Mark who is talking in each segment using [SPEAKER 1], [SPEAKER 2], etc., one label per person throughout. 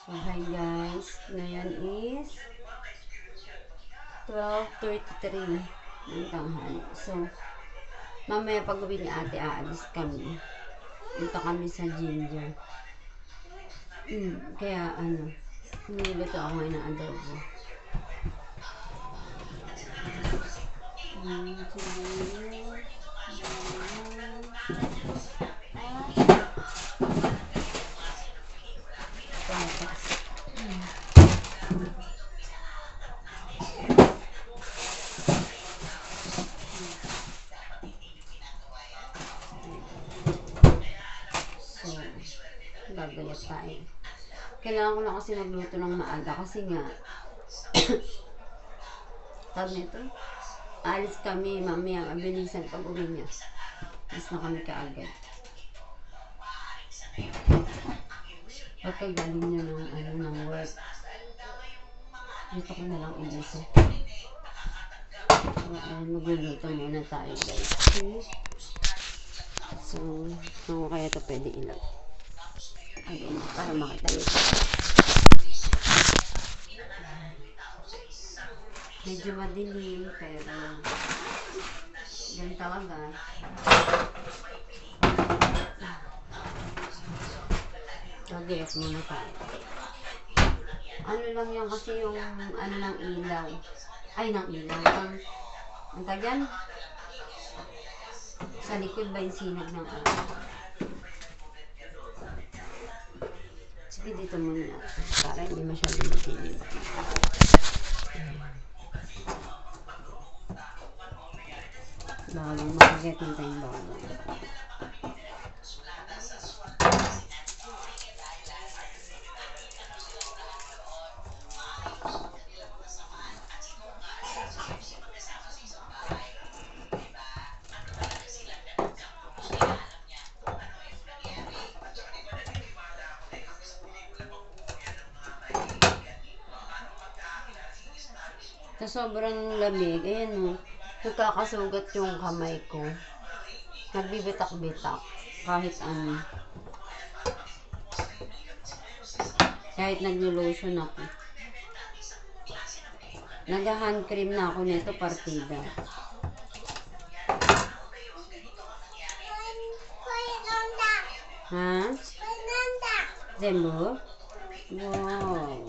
[SPEAKER 1] So, hi guys. Ngayon is 12:33 ng tanghali. So, mamaya pag uwi ni ate, aalis kami. Punta kami sa Ginger. Kaya niluluto ako ngayon ng adobo. Gagayat tayo. Kailangan ko lang kasi magluto ng maaga kasi nga tawag nito, alis kami mamaya, mabilisan pag uwi niya. Alis na kami kaagad. Pagkagaling niya ng work, dito ko na lang ilisa. Magluluto muna tayo guys. So kaya ito pwede ilag. Ayun, para makita nyo. Medyo madilim, pero yan talaga. Gagayat muna tayo. Ano lang yan kasi yung ng ilaw. Ay, ng ilaw. Ang tagan? Sa likod ba yung sinag ng araw? Sige, dito muna para hindi masyadong matilim. Bawang makagat na tayong bawang. Sa sobrang lamig, ayan nagkakasugat yung kamay ko. Nagbibitak-bitak. Kahit naglo-lotion ako. Nag-hand cream na ako nito, partida. Ha? Zembo? Wow.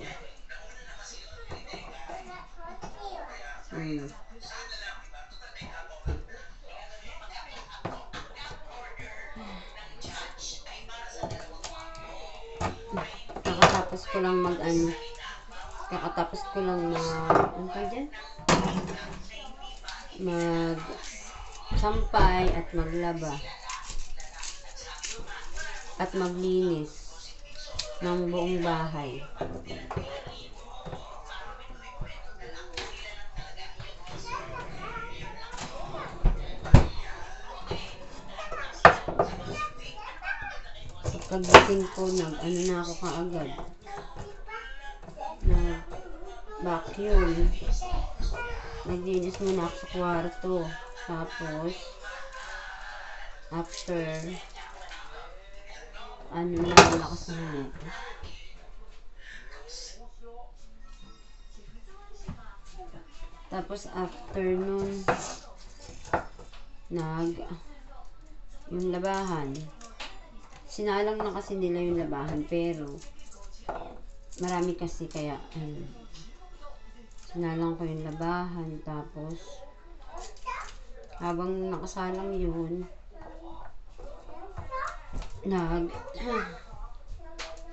[SPEAKER 1] Kakatapos ko lang sampay at maglaba at maglinis ng buong bahay. Pagdating ko, na ako kaagad. Nag-vacuum. Naglinis muna ako sa kwarto. Tapos, after, malakas na nito. Tapos, after nun, yung labahan. Sinalang na kasi nila yung labahan, pero marami kasi kaya sinalang ko yung labahan. Tapos habang nakasalang yun,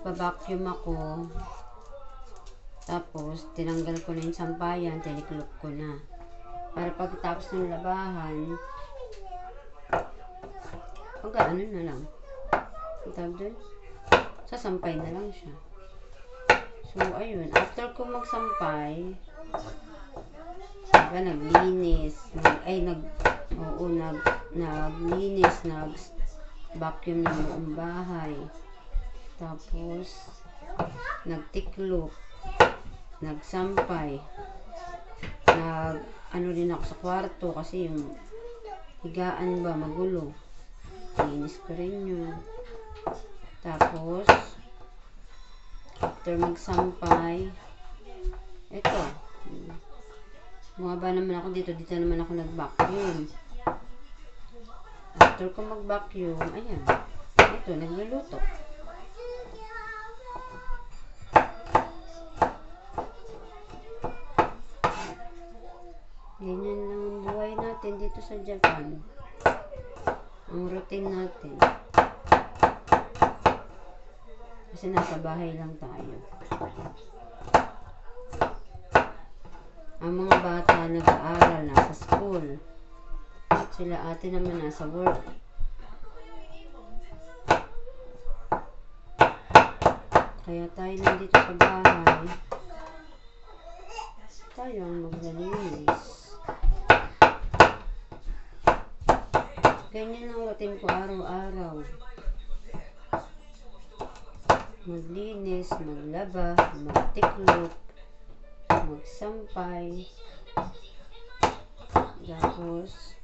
[SPEAKER 1] babacuum ako. Tapos tinanggal ko na yung sampayan, tiniklop ko na para pagkatapos ng labahan na lang, sasampay na lang siya. So ayun, after ko magsampay, naglinis, nag-vacuum ng buong bahay. Tapos nagtiklop, nagsampay, rin ako sa kwarto kasi yung higaan ba magulo. Linis ko rin yun. Tapos after magsampay. Ito. Bumaba naman ako dito. Dito naman ako nag-vacuum. After ko mag-vacuum, ayan. Ito, nagluluto. Ganyan lang ang buhay natin dito sa Japan. Ang routine natin. Kasi nasa bahay lang tayo. Ang mga bata nag-aaral, nasa school. Sila ate naman nasa work. Kaya tayo nandito sa bahay. Tayo ang maglilinis. Ganyan ang routine ko araw-araw. Maglinis, maglaba, magtiklop, magsampay, tapos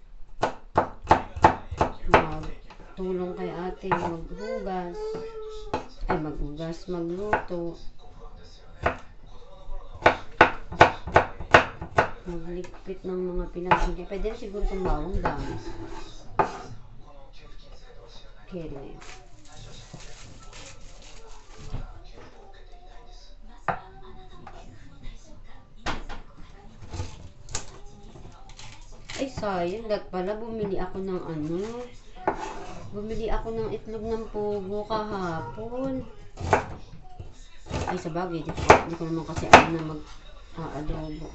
[SPEAKER 1] magtulong kay ate magluto, magligpit ng mga pinagsigay. Pwede na siguro itong bawang dami. Kaya ay, sayang. Dat pala, bumili ako ng itlog ng pugo kahapon. Ay, sa bagay, di ko naman kasi alam na mag-adobo.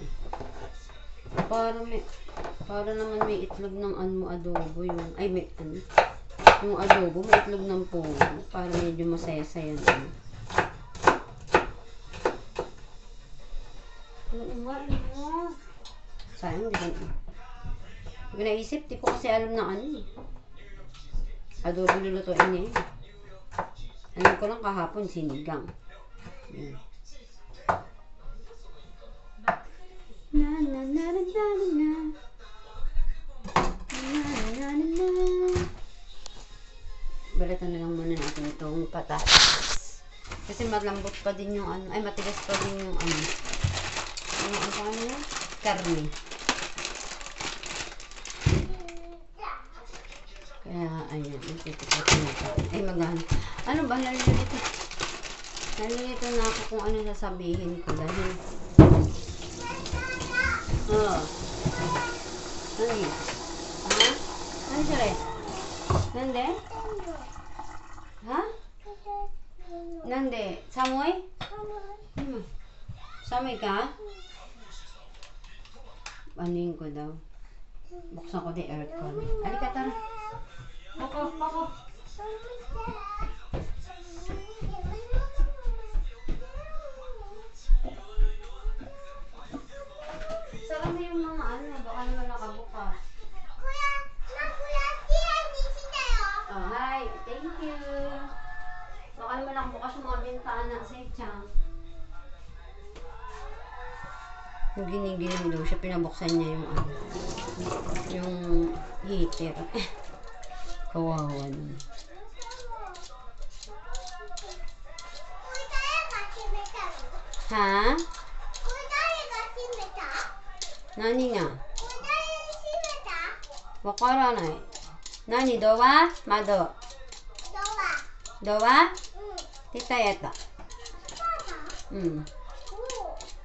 [SPEAKER 1] Para naman may itlog ng adobo yung, ay, may, yung adobo, may itlog ng pugo. Para medyo masaya-saya naman. Sayang, di ba? Pag naisip, di ko kasi alam na adobo lulutuin niya. Alam ko lang kahapon, sinigang. Na na na na na na na na na. Balatan na lang muna natin itong patatas. Kasi malambot pa din yung ay matigas pa din yung karne. Kaya, ayan, ititikot nito. Ay, ano ba, nalilito na ako kung ano sasabihin ko dahil, Nani? Ha? Nani siya rin? Nande? Ha? Nande? Samoy? Samoy ka? Anuin ko daw. Buksan ko di aircon. Halika, tara. Pako. Sarap mo yung mga baka naman nakabukas. Kuya, oh, hi. Thank you. Baka naman nakabukas yung mga bintana sa itsang. Yung ginigiling daw siya, pinabuksan niya yung heater. Kawawa naman. Ha? Nani nga? Wakaranai. Nani, dowa? Mado? Dowa? Tita yata.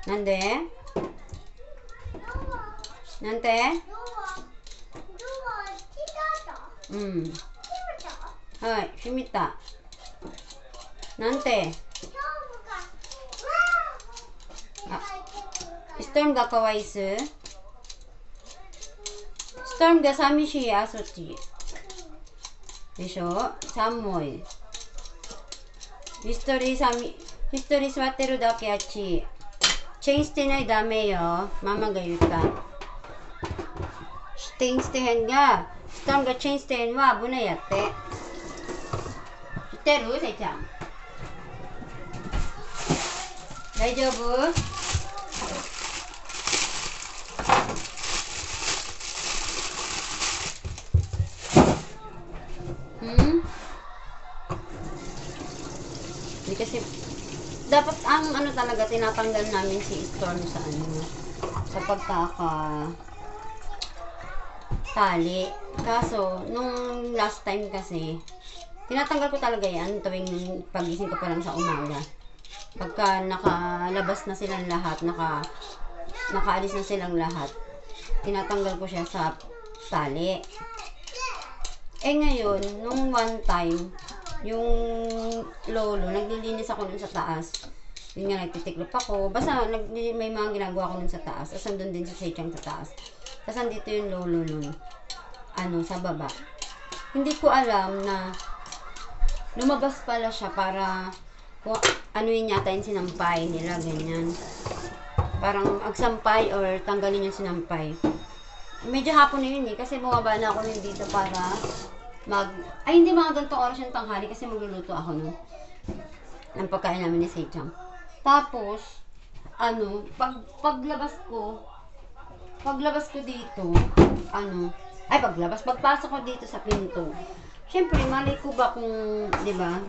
[SPEAKER 1] Nande? Nante? Hai, shimita. Nante? Storm ga kawaisu? Storm ga samishii ya, sochi. Desho? Samoi. History suwatteるだけあっち。チェインしてないダメよ。ママが言った。チェインしてへんが、ストーンがチェインしてへんは危ないやって。知ってる？せいちゃん。大丈夫？Hindi kasi dapat ano talaga, tinatanggal namin si Storm sa ano, sa tali. Kaso, nung last time kasi, tinatanggal ko talaga yan tuwing pagising ko pa lang sa umaga. Pagka nakalabas na silang lahat, nakaalis na silang lahat, tinatanggal ko siya sa tali. Eh ngayon, nung one time, yung lolo, naglilinis ako nun sa taas. Yun nga, nagtitiklop ako. Basta may mga ginagawa ko nun sa taas. Tapos nandun din sa sechang sa taas. Tapos nandito yung lolo nun. Ano, sa baba. Hindi ko alam na lumabas pala siya para ano yun yata yung sinampay nila, ganyan. Parang agsampay or tanggalin yung sinampay. Medyo hapon na yun eh, kasi bumaba na ako nun dito para ay hindi mga ganitong oras yung tanghali kasi magluluto ako nun ng pagkain namin ni Sejang. Tapos ano, paglabas ko dito, pagpasok ko dito sa pinto, syempre malay ko ba kung, di ba,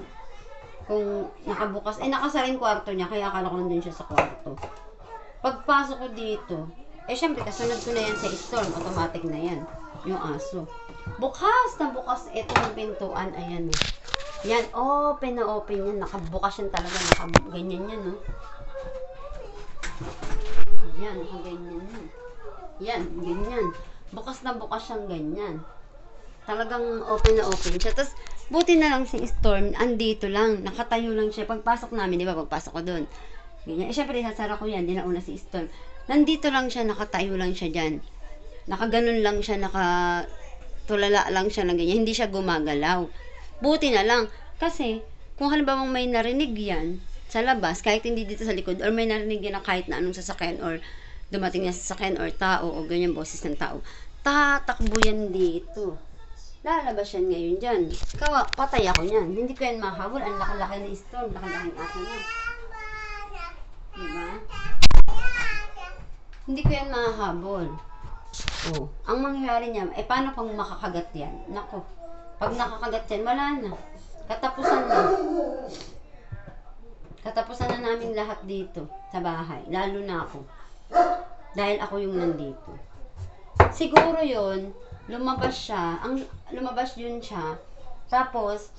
[SPEAKER 1] kung nakabukas, nakasara yung kwarto niya, kaya akala ko nandun siya sa kwarto. Pagpasok ko dito, syempre kasunod ko na yan sa Storm, automatic na yan yung aso. Bukas na bukas itong pintuan, ayan o. Yan, open na open yan. Nakabukas yan talaga, nakaganyan yan, no. Yan, nakaganyan yan. Yan, ganyan. Bukas na bukas siyang ganyan. Talagang open na open siya. Tapos, buti na lang si Storm, andito lang, nakatayo lang siya. Pagpasok namin, di ba, pagpasok ko doon. Ganyan. Syempre, sasara ko yan, di na una si Storm. Nandito lang siya, nakatayo lang siya dyan. Nakaganon lang siya, tulala lang siya na ganyan, hindi siya gumagalaw. Buti na lang, kasi kung halimbawa may narinig yan sa labas, kahit hindi dito sa likod, or may narinig yan na kahit na anong sasakyan, or dumating na sasakyan, or tao, o ganyan boses ng tao, tatakbo yan dito. Lalabas yan ngayon dyan. Patay ako yan. Hindi ko yan mahabol. Ang laki-laki na Storm, laki-laki ng aso niya. Diba? Hindi ko yan mahabol. Oh, ang mangyayari niya, paano pang makakagat yan? Nako, pag nakakagat yan, wala na. Katapusan na. Katapusan na namin lahat dito sa bahay. Lalo na ako. Dahil ako yung nandito. Siguro yun, lumabas yun siya. Tapos,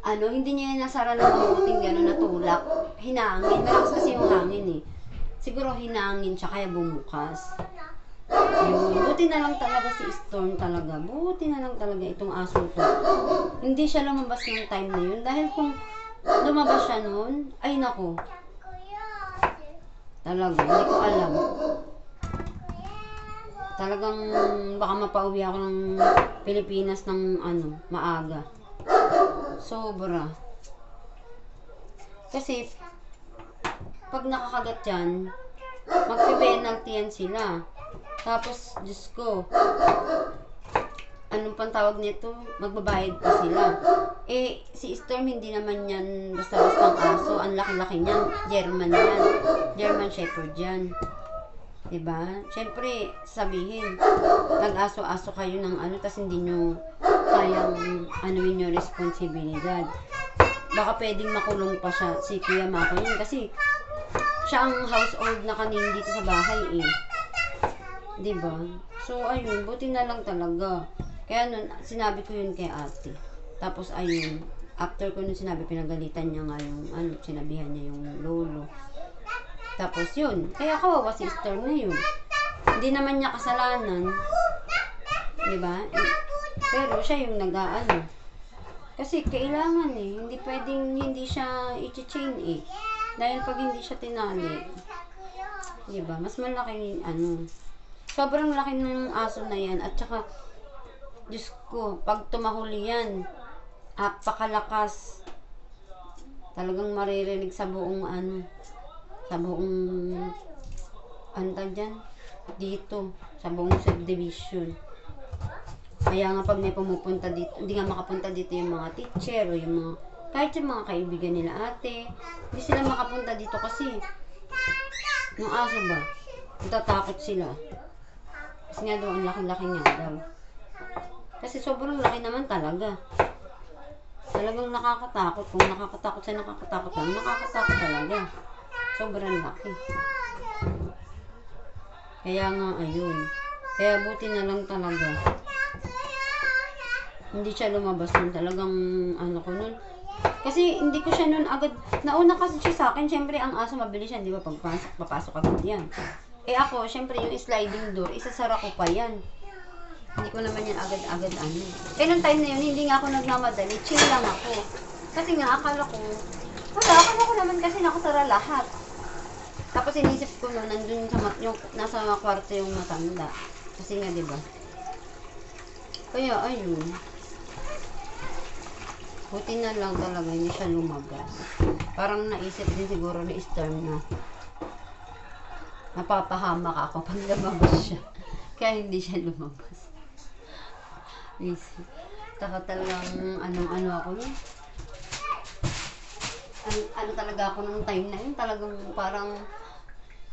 [SPEAKER 1] hindi niya nasara ng mabuting gano'n na tulak. Hinangin. Malakas kasi yung hangin eh. Siguro hinangin siya, kaya bumukas. Yun. Buti na lang talaga si Storm talaga. Buti na lang talaga itong aso to. Hindi siya lumabas ng time na yun. Dahil kung lumabas siya nun, ay nako. Talaga, hindi ko alam. Talagang baka mapauwi ako ng Pilipinas ng maaga. Sobra. Kasi pag nakakagat yan, magpe-penalty yan sila. Tapos, Diyos ko, anong pang tawag nito? Magbabayad pa sila. Si Storm hindi naman yan basta-bastang aso. Ang laki-laki niyan. German yan. German Shepherd yan. Diba? Siyempre, sabihin, nag-aso-aso kayo ng tas hindi nyo kayang anuin yung responsibilidad. Baka pwedeng makulong pa siya, si Kuya Mako yun. Kasi, siya ang household na kanin dito sa bahay eh. Diba? So, ayun, buti na lang talaga. Kaya nun, sinabi ko yun kay ate. Tapos, ayun, after ko nun sinabi, pinagalitan niya nga yung, sinabihan niya yung lolo. Tapos, yun, kaya kawawa si Storm na yun. Hindi naman niya kasalanan. Diba? Pero, siya yung nag-aano. Kasi, kailangan eh. Hindi pwedeng hindi siya i-chain eh. Dahil pag hindi siya tinali, diba? Mas malaki sobrang laki ng aso na yan. At saka, Diyos ko, pag tumahuli yan, apakalakas. Talagang maririnig sa buong dyan, dito, sa buong subdivision. Kaya nga pag may pumupunta dito, hindi nga makapunta dito yung mga teacher o yung mga, kahit yung mga kaibigan nila ate, hindi sila makapunta dito kasi yung aso ba, natatakot sila. Kasi nga daw, ang laki-laki nga daw. Kasi sobrang laki naman talaga. Talagang nakakatakot. Kung nakakatakot sa nakakatakot lang, nakakatakot talaga. Sobrang laki. Kaya nga, ayun. Kaya buti na lang talaga. Hindi siya lumabas nun. Talagang, ano ko nun. Kasi hindi ko siya nun agad, nauna kasi siya sa akin, syempre ang aso mabilis yan, di ba? Pagpasok, papasok agad yan. Eh ako, syempre yung sliding door, isasara ko pa yan. Hindi ko naman yan agad-agad ano. Kaya nung time na yun, hindi nga ako nagmamadali, chill lang ako. Kasi nga, akala ko naman kasi nakasara lahat. Tapos inisip ko no, nandun sa yung nasa kwarto yung matanda. Kasi nga, di ba? Kaya, ayun. Buti na lang talaga hindi siya lumabas. Parang naisip din siguro ni Storm na napapahamak ako pag lumabas siya. Kaya hindi siya lumabas. Isip. Taka talagang anong-ano ako nun. Ano talaga ako nung time na yun. Talagang parang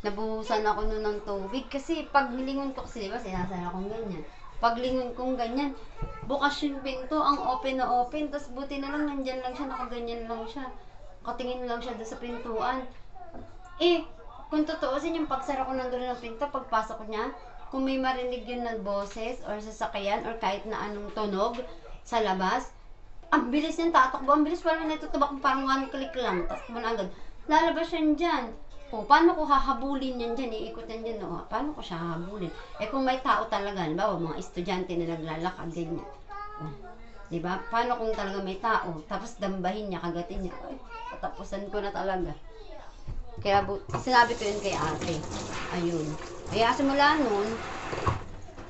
[SPEAKER 1] nabuhusan ako nun ng tubig. Kasi pag nilingon ko kasi diba sinasara akong ganyan. Paglingon kong ganyan, bukas yung pinto, ang open na open, tapos buti na lang nandyan lang siya, nakaganyan lang siya. Katingin lang siya doon sa pintuan. Eh, kung totoosin yung pagsara ko ng dulo ng pinto, pagpasok niya, kung may marinig yun na boses, or sasakyan, or kahit na anong tunog sa labas, ang bilis niyang tatakbo, ang bilis parang natutubak, parang one click lang, takbo na agad. Lalabas siya dyan. O, paano ko hahabulin yan dyan? Iikot yan dyan, o, paano ko siya hahabulin? Eh, kung may tao talaga, halimbawa, mga estudyante na naglalakad, ganyan. O, diba? Paano kung talaga may tao? Tapos dambahin niya, kagatin niya. Ay, patapusan ko na talaga. Kaya, sinabi ko yun kay ate. Ayun. Kaya, simula nun,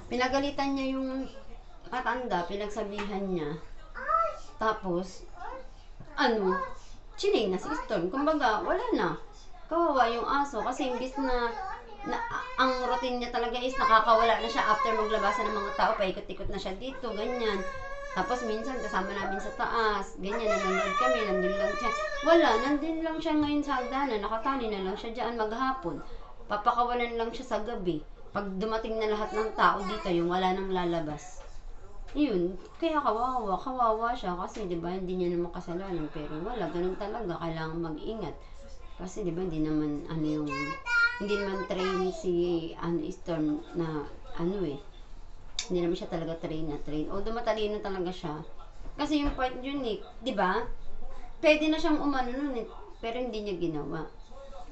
[SPEAKER 1] pinagalitan niya yung katanda, pinagsabihan niya. Tapos, chinay na si Storm. Kumbaga, wala na. Kawawa yung aso kasi imbis na ang routine niya talaga is nakakawala na siya after maglabasan ng mga tao, paikot-ikot na siya dito, ganyan. Tapos minsan kasama namin sa taas, ganyan, nanonood kami, nandun lang siya. Wala, nandun lang siya ngayon sa hagdanan, nakatali na lang siya dyan maghapon. Papakawalan lang siya sa gabi. Pag dumating na lahat ng tao dito, yung wala nang lalabas. Yun, kaya kawawa siya kasi 'di ba hindi niya naman kasalanan, pero wala, ganun talaga, kailangan mag-ingat. Kasi 'di ba hindi naman hindi naman train si Storm na hindi naman siya talaga train. Although matalino talaga siya. Kasi yung part yun 'di ba? Pwede na siyang umano nun pero hindi niya ginawa.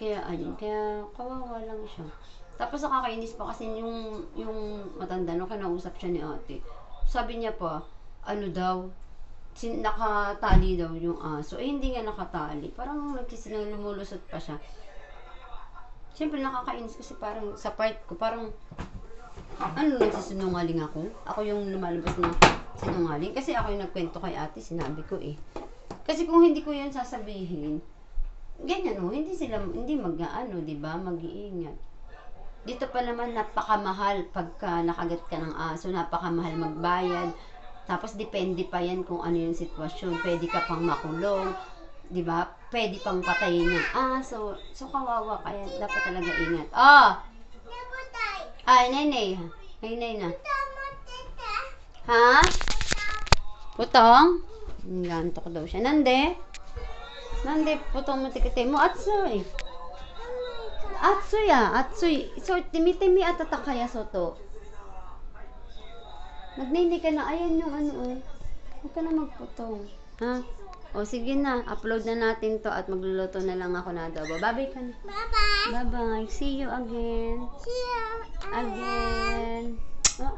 [SPEAKER 1] Kaya ayun, kaya kawawa lang siya. Tapos nakakainis pa kasi yung matanda no, kinausap siya ni ate. Sabi niya pa, nakatali daw yung aso. Eh, hindi nga nakatali. Parang lumulusot pa siya. Siyempre, nakakainis kasi parang sa part ko, parang, nagsisinungaling ako? Ako yung lumalabas na sinungaling. Kasi ako yung nagkwento kay ate, sinabi ko eh. Kasi kung hindi ko yun sasabihin, ganyan hindi diba, mag-iingat. Dito pa naman napakamahal pagka nakagat ka ng aso, napakamahal magbayad. Tapos depende pa yan kung ano yung sitwasyon. Pwede ka pang makulong, 'di ba? Pwede pang patayin yung aso. So kawawa, kaya dapat talaga ingat. Ay, nene. Ay, nene na. Ha? Putong? Gantok daw siya. Nande, putong mo tikite mo atsoy. Atsoy. So, timi-timi at tatakaya soto. Nagnini ka na. Ayan yung Huwag ka na magputong. Ha? O, sige na. Upload na natin to at magluluto na lang ako na adobo. Bye-bye ka na.
[SPEAKER 2] Bye-bye.
[SPEAKER 1] Bye-bye. See you again.
[SPEAKER 2] See you
[SPEAKER 1] Again. Oh.